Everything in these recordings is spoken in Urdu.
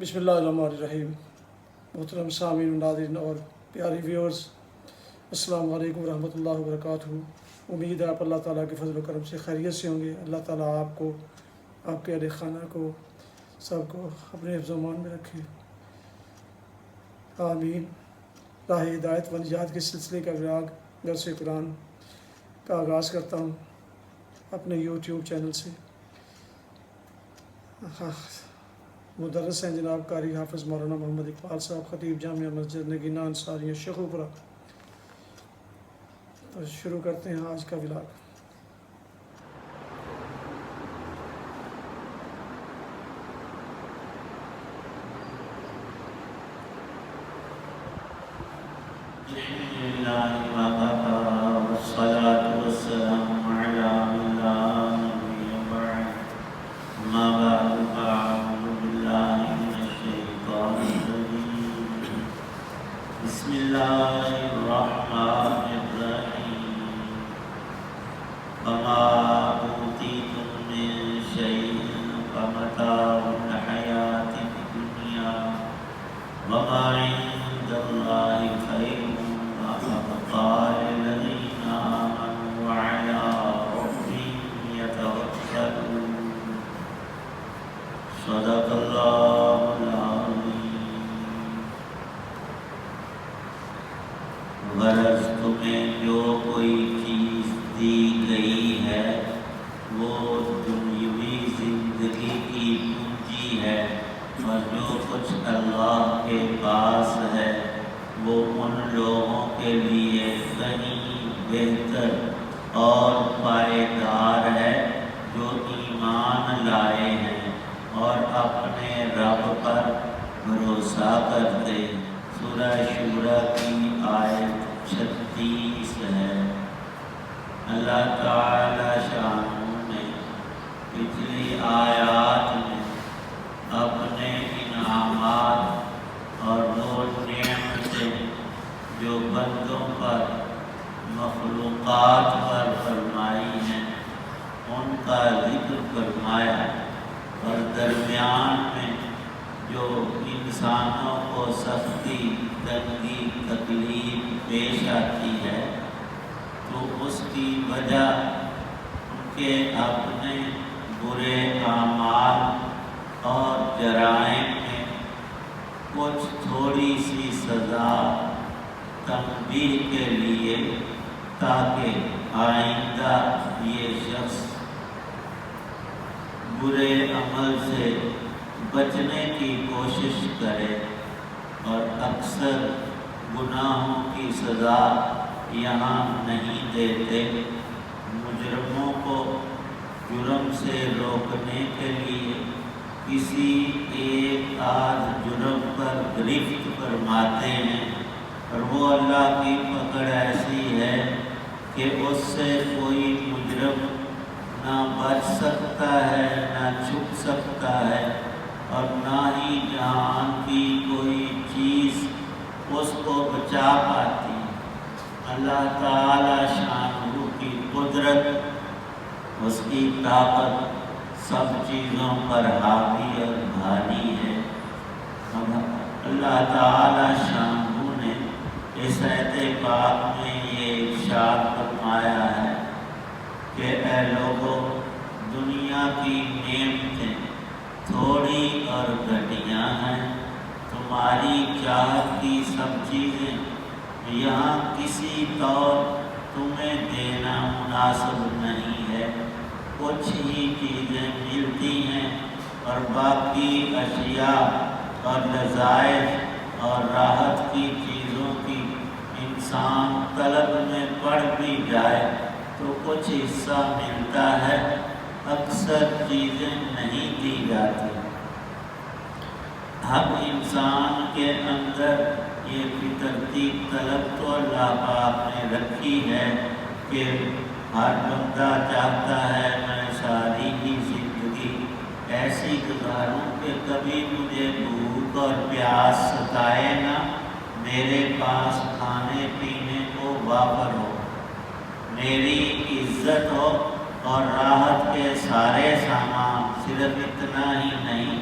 بسم اللہ الرحمن الرحیم۔ محترم سامعین و ناظرین اور پیاری ویورز، السلام علیکم ورحمۃ اللہ وبرکاتہ۔ امید ہے آپ اللہ تعالیٰ کے فضل و کرم سے خیریت سے ہوں گے۔ اللہ تعالیٰ آپ کو، آپ کے اہل خانہ کو، سب کو اپنے حفظ و امان میں رکھے، آمین۔ راہ ہدایت و نجات کے سلسلے کا درس قرآن کا آغاز کرتا ہوں اپنے یوٹیوب چینل سے۔ مدرس ہیں جناب قاری حافظ مولانا محمد اقبال صاحب، خطیب جامعہ مسجد نگینہ انصاریہ شیخوپورہ۔ تو شروع کرتے ہیں آج کا ولاگ۔ بسم اللہ الرحمن الرحیم۔ وما اوتیتم من شیء فمتاع الحیاۃ الدنیا وما عند اللہ خیر وابقیٰ للذین آمنوا وعلی ربہم یتوکلون۔ صدق اللہ العظیم۔ غرض تمہیں جو کوئی چیز دی گئی ہے وہ دنیوی زندگی کی پونجی ہے، اور جو کچھ اللہ کے پاس ہے وہ ان لوگوں کے لیے کہیں بہتر اور پائیدار ہے جو ایمان لائے ہیں اور اپنے رب پر بھروسہ کرتے۔ سورہ شورى کی آیت 36 ہے۔ اللہ تعالی شاہ نے پچھلی آیات میں اپنے انعامات اور وہ نعمتیں جو بندوں پر، مخلوقات پر فرمائی ہیں ان کا ذکر فرمایا، اور درمیان میں جو انسانوں کو سختی، تنگی، تکلیف پیش آتی ہے تو اس کی وجہ ان کے اپنے برے اعمال اور جرائم میں کچھ تھوڑی سی سزا تنبیہ کے لیے، تاکہ آئندہ یہ شخص برے عمل سے بچنے کی کوشش کرے۔ اور اکثر گناہوں کی سزا یہاں نہیں دیتے، مجرموں کو جرم سے روکنے کے لیے کسی ایک آدھ جرم پر گرفت فرماتے ہیں، اور وہ اللہ کی پکڑ ایسی ہے کہ اس سے کوئی مجرم نہ بچ سکتا ہے، نہ چھپ سکتا ہے، اور نہ ہی جہان کی کوئی چیز اس کو بچا پاتی۔ اللہ تعالی شانہ کی قدرت، اس کی طاقت سب چیزوں پر حاوی اور بھاری ہے۔ اللہ تعالی شانہ نے اس آیت پاک میں یہ ارشاد فرمایا ہے کہ اے لوگو، دنیا کی نعمتیں تھوڑی اور گھٹیاں ہیں، تمہاری چاہت کی سب چیزیں یہاں کسی طور تمہیں دینا مناسب نہیں ہے۔ کچھ ہی چیزیں ملتی ہیں، اور باقی اشیاء اور لذائذ اور راحت کی چیزوں کی انسان طلب میں پڑ بھی جائے تو کچھ حصہ ملتا ہے، اکثر چیزیں نہیں دی جاتی۔ ہم انسان کے اندر یہ فطرتی طلب تو اللہ پاک نے رکھی ہے کہ ہر بندہ چاہتا ہے میں ساری ہی زندگی ایسی گزاروں کہ کبھی مجھے بھوک اور پیاس ستائے نہ، میرے پاس کھانے پینے کو وافر ہو، میری عزت ہو اور راحت کے سارے سامان، صرف اتنا ہی نہیں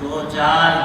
2-4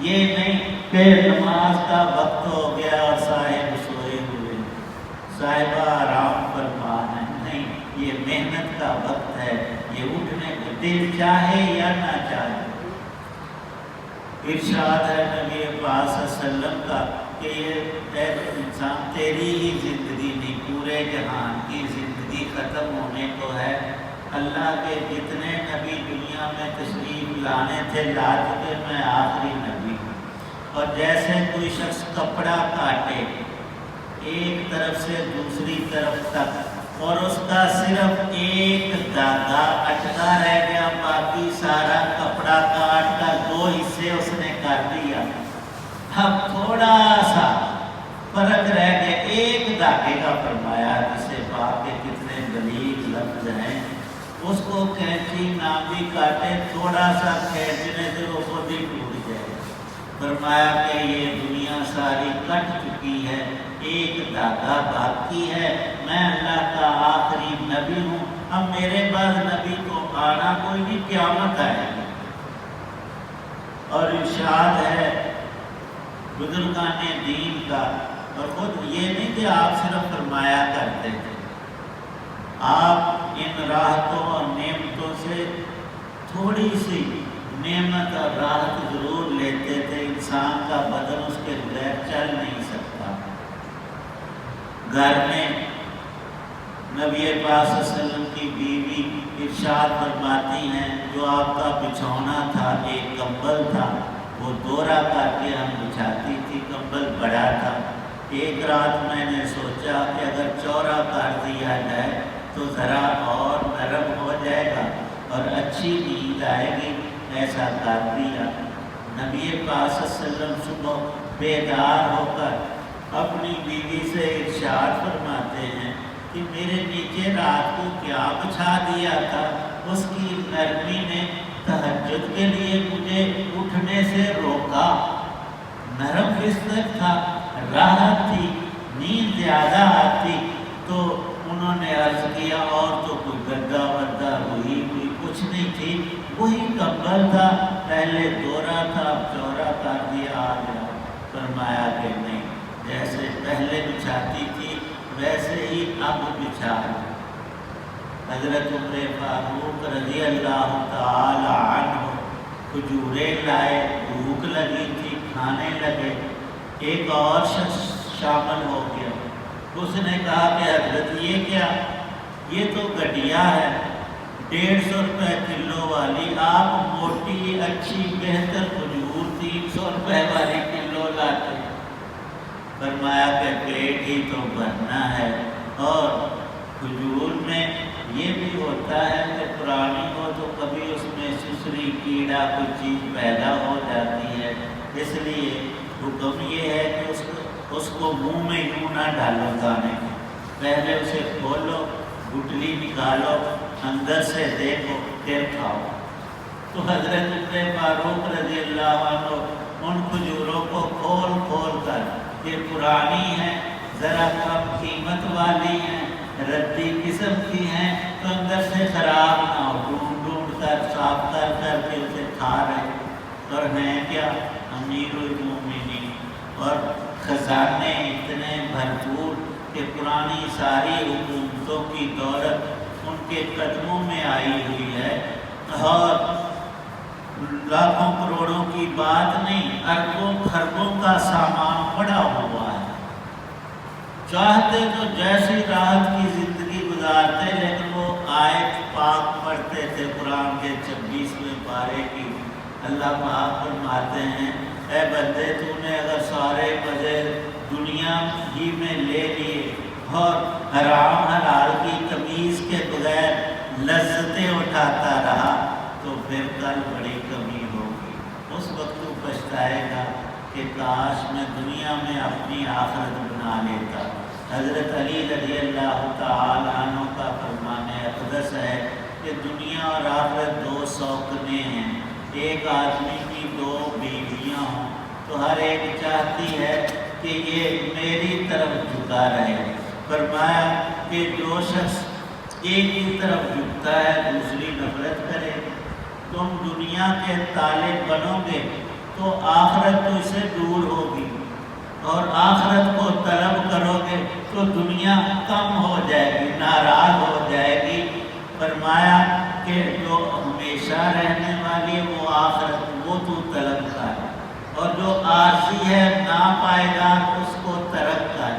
یہ نہیں کہ نماز کا وقت ہو گیا اور صاحب سوئے ہوئے، صاحبہ آرام فرما ہے، نہیں، یہ محنت کا وقت ہے، یہ اٹھنے کو دل چاہے یا نہ چاہے۔ ارشاد ہے نبی پاک صلی اللہ علیہ وسلم کا کہ یہ اے انسان تیری ہی زندگی نہیں، پورے جہان کی زندگی ختم ہونے کو ہے۔ اللہ کے جتنے نبی دنیا میں تشریف لانے تھے لا چکے، میں آخری نبی ہوں۔ اور جیسے کوئی شخص کپڑا کاٹے ایک طرف سے دوسری طرف تک اور اس کا صرف ایک دھاگا اٹکا رہ گیا، باقی سارا کپڑا کاٹ کر دو حصے اس نے کر دیا، اب تھوڑا سا فرق رہ گیا ایک دھاگے کا، فرمایا جسے پاک کے کتنے بلیغ لفظ ہیں، اس کو کینچی نہ بھی کاٹے، تھوڑا سا کھینچنے سے وہ خود ہی ٹوٹ جائے۔ فرمایا کہ یہ دنیا ساری کٹ چکی ہے، ایک دھاگا باقی ہے، میں اللہ کا آخری نبی ہوں، اب میرے بعد نبی کو آنا کوئی نہیں، قیامت آئے گی۔ اور ارشاد ہے بزرگان دین کا، اور خود یہ نہیں کہ آپ صرف فرمایا کرتے تھے، آپ ان راحتوں اور نعمتوں سے تھوڑی سی نعمت اور راحت ضرور لیتے تھے، انسان کا بدن اس کے بغیر چل نہیں سکتا۔ گھر میں نبی پاک صلی اللہ علیہ وسلم کی بیوی ارشاد فرماتی ہیں جو آپ کا بچھونا تھا، ایک کمبل تھا، وہ دورہ کر کے ہم بچھاتی تھی، کمبل بڑا تھا۔ ایک رات میں نے سوچا کہ اگر چوڑا کر دیا جائے تو ذرا اور نرم ہو جائے گا اور اچھی نیند آئے گی، ایسا کر دیا۔ نبی پاک صلی اللہ علیہ وسلم صبح بیدار ہو کر اپنی بیوی سے ارشاد فرماتے ہیں کہ میرے نیچے رات کو کیا بچھا دیا تھا، اس کی نرمی نے تہجد کے لیے مجھے اٹھنے سے روکا، نرم بستر تھا، راحت تھی، نیند زیادہ آتی، تو انہوں نے عرض کیا اور تو کوئی گدا ودا ہوئی کچھ نہیں تھی، وہی کمبل تھا، پہلے دورہ تھا اب چوڑا کر دیا آ گیا۔ فرمایا کہ نہیں، جیسے پہلے بچھاتی تھی ویسے ہی اب بچھا۔ حضرت عمر فاروق رضی اللہ تعالی عنہ کھجوریں لائے، بھوک لگی تھی، کھانے لگے، ایک اور شخص شامل ہو گیا، اس نے کہا کہ حضرت یہ کیا، یہ تو گٹیا ہے، 150 روپے کلو والی، آپ موٹی اچھی بہتر کھجور 300 روپے والی کلو لاتے۔ فرمایا کہ پیٹ ہی تو بھرنا ہے، اور کھجور میں یہ بھی ہوتا ہے کہ پرانی ہو تو کبھی اس میں سسری کیڑا کوئی چیز پیدا ہو جاتی ہے، اس لیے حکم یہ ہے کہ اس کو منہ میں یوں نہ ڈالو دانے کو، پہلے اسے کھولو، گٹلی نکالو، اندر سے دیکھو پھر کھاؤ۔ تو حضرت عمر فاروق رضی اللہ عنہ ان کھجوروں کو کھول کھول کر، یہ پرانی ہیں، ذرا کم قیمت والی ہیں، ردی قسم کی ہیں، تو اندر سے خراب نہ ہو، ڈھونڈ ڈھونڈ کر صاف کر کر کے اسے کھا رہے، اور ہیں کیا امیر المومنین، اور خزانے اتنے بھرپور کہ پرانی ساری حکومتوں کی دولت ان کے قدموں میں آئی ہوئی ہے، اور لاکھوں کروڑوں کی بات نہیں، اربوں خربوں کا سامان پڑا ہوا ہے۔ چاہتے تو جیسی راحت کی زندگی گزارتے، لیکن وہ آیت پاک پڑھتے تھے قرآن کے 26ویں پارے کی۔ اللہ پاک فرماتے ہیں اے بندے، تو نے اگر سارے مزے دنیا ہی میں لے لیے اور حرام حلال کی تمیز کے بغیر لذتیں اٹھاتا رہا تو پھر کل بڑی کمی ہوگی۔ اس وقت تو پچھتائے گا کہ کاش میں دنیا میں اپنی آخرت بنا لیتا۔ حضرت علی رضی اللہ تعالی عنہ کا فرمان اقدس ہے کہ دنیا اور آخرت دو سوکنے ہیں، ایک آدمی کی 2 بیویاں ہوں تو ہر ایک چاہتی ہے کہ یہ میری طرف جھکا رہے۔ فرمایا کہ جو شخص ایک کی طرف جھکتا ہے دوسری نفرت کرے۔ تم دنیا کے طالب بنو گے تو آخرت تو اسے دور ہوگی، اور آخرت کو طلب کرو گے تو دنیا کم ہو جائے گی، ناراض ہو جائے گی۔ فرمایا کہ جو ہمیشہ رہنے والی وہ آخرت وہ تو طلب کر، اور جو عارضی ہے ناپائیدار اس کو ترک کر۔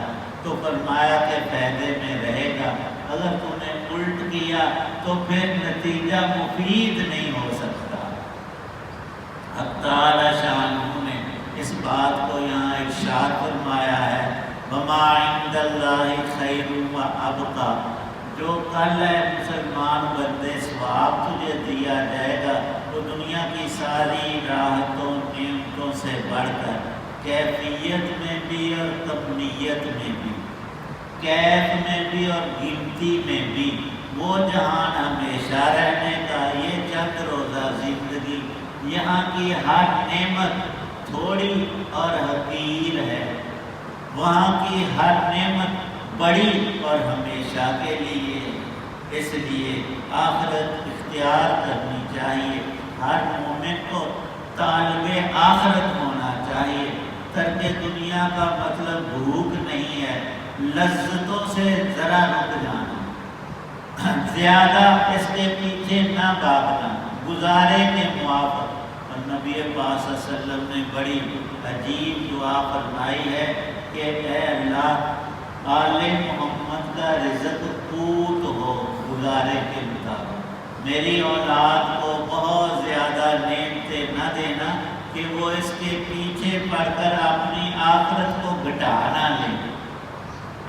تو فرمایا کہ فائدے میں رہے گا۔ اگر تم نے الٹ کیا تو پھر نتیجہ مفید نہیں ہو سکتا۔ حق تعالی شانہ نے اس بات کو یہاں ارشاد فرمایا ہے، وَمَا عِندَ اللَّهِ خَيْرٌ وَأَبْقَىٰ۔ جو کل ہے مسلمان بندے ثواب تجھے دیا جائے گا وہ دنیا کی ساری راحتوں نعمتوں سے بڑھ کر، کیفیت میں بھی اور کمیت میں بھی، کیف میں بھی اور گنتی میں بھی، وہ جہان ہمیشہ رہنے کا، یہ چند روزہ زندگی، یہاں کی ہر نعمت تھوڑی اور حقیر ہے، وہاں کی ہر نعمت بڑی اور ہمیشہ کے لیے۔ اس لیے آخرت اختیار کرنی چاہیے، ہر مومن کو طالب آخرت ہونا چاہیے۔ ترک دنیا کا مطلب بھوک نہیں ہے، لذتوں سے ذرا رک جانا، زیادہ اس کے پیچھے نہ بھاگنا، گزارے کے موافق۔ اور نبی پاک صلی اللہ علیہ وسلم نے بڑی عجیب دعا فرمائی ہے کہ اے اللہ، آل محمد کا رزق قوت ہو گزارے کے مطابق، میری اولاد کو بہت زیادہ نعمتیں نہ دینا کہ وہ اس کے پیچھے پڑ کر اپنی آخرت کو گھٹا نہ لیں۔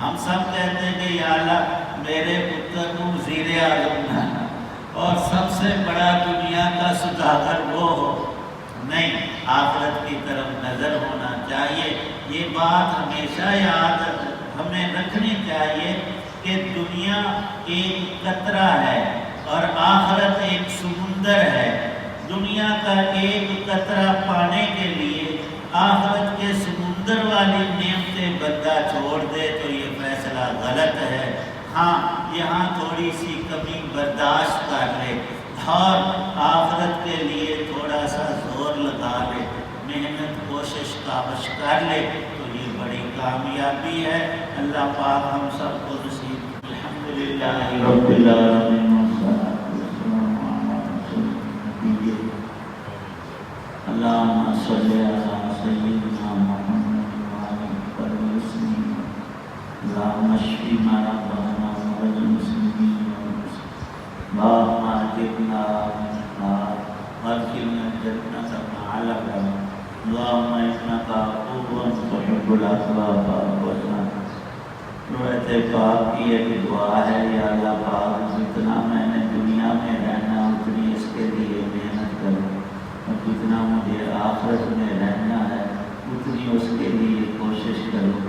ہم سب کہتے ہیں کہ یا اللہ میرے پتر کو وزیر اعظم بنانا، اور سب سے بڑا دنیا کا سوداگر وہ ہو۔ نہیں، آخرت کی طرف نظر ہونا چاہیے۔ یہ بات ہمیشہ یاد ہمیں رکھنی چاہیے کہ دنیا ایک قطرہ ہے اور آخرت ایک سمندر ہے۔ دنیا کا ایک قطرہ پانے کے لیے آخرت کے سمندر والی نعمتیں بندہ چھوڑ دے تو یہ فیصلہ غلط ہے۔ ہاں، یہاں تھوڑی سی کمی برداشت کر لے اور آخرت کے لیے تھوڑا سا زور لگا لے، محنت کوشش کاوش کر لے تو یہ بڑی کامیابی ہے۔ اللہ پاک ہم سب کو نصیب۔ الحمدللہ رب العالمین والصلاۃ والسلام علی رسول اللہ۔ اللہم صلی علی سیدنا محمد وعلی آلہ وسلم۔ اللہم اشفی مرضانا ومرضى المسلمین اللہم اجرنا من النار وادخلنا الجنة مع الأبرار۔ اللہم انک عفو تحب العفو فاعف عنا۔ روایت پاک کی ایک دعا ہے، یا اللہ پاک جتنا میں نے دنیا میں رہنا اتنی اس کے لیے محنت کروں، اور جتنا مجھے آخرت میں رہنا ہے اتنی اس کے لیے کوشش کروں۔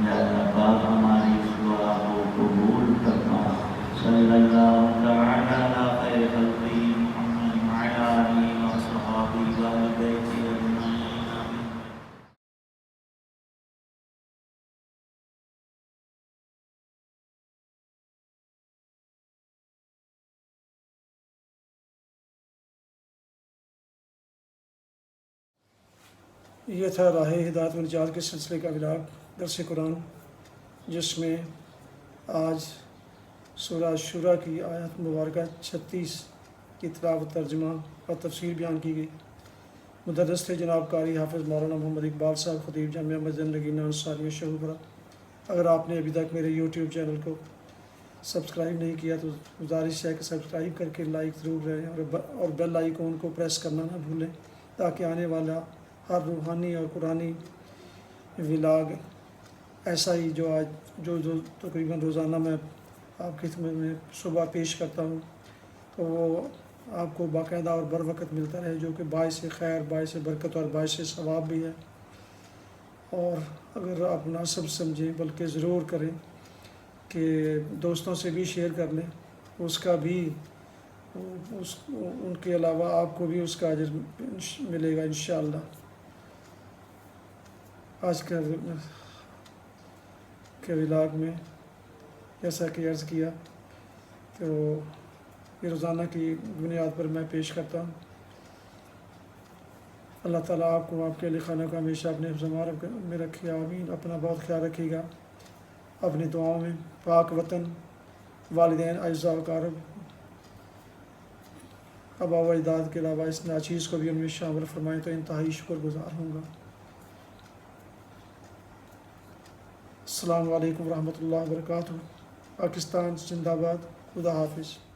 یا اللہ پاک ہماری اس دعا کو قبول فرما۔ صلی اللہ تعالی علی خیر خلقہ محمد وعلی آلہ وصحبہ وآل بیتہ اجمعین آمین۔ یہ تھا راہ ہدایت و نجات کے سلسلے کا ولاگ درس قرآن، جس میں آج سورہ شورى کی آیت مبارکہ 36 کی تلاوت، ترجمہ اور تفسیر بیان کی گئی۔ مدرس تھے جناب قاری حافظ مولانا محمد اقبال صاحب، خطیب جامعہ مسجد نگینہ انصاریہ شہوپورہ۔ اگر آپ نے ابھی تک میرے یوٹیوب چینل کو سبسکرائب نہیں کیا تو گزارش ہے کہ سبسکرائب کر کے لائک ضرور رہیں، اور بیل آئیکن کو پریس کرنا نہ بھولیں، تاکہ آنے والا ہر روحانی اور قرآنی ولاگ ایسا ہی جو تقریباً روزانہ میں آپ کی خدمت میں صبح پیش کرتا ہوں تو وہ آپ کو باقاعدہ اور بر وقت ملتا رہے، جو کہ باعث خیر، باعث برکت اور باعث ثواب بھی ہے۔ اور اگر آپ مناسب سمجھیں بلکہ ضرور کریں کہ دوستوں سے بھی شیئر کر لیں، اس کا بھی ان کے علاوہ آپ کو بھی اس کا اجر ملے گا انشاءاللہ۔ آج کے ولاگ میں جیسا کہ عرض کیا تو یہ روزانہ کی بنیاد پر میں پیش کرتا ہوں۔ اللہ تعالیٰ آپ کو آپ کے اہل خانہ کو ہمیشہ اپنے حفظ و امان میں رکھے، آمین۔ اپنا بہت خیال رکھیے گا اپنی دعاؤں میں۔ پاک وطن، والدین، اعزاء و اقارب، آبا و اجداد کے علاوہ اس ناچیز کو بھی ان میں شامل فرمائیں تو انتہائی شکر گزار ہوں گا۔ السلام علیکم ورحمۃ اللہ وبرکاتہ۔ پاکستان زندہ باد۔ خدا حافظ۔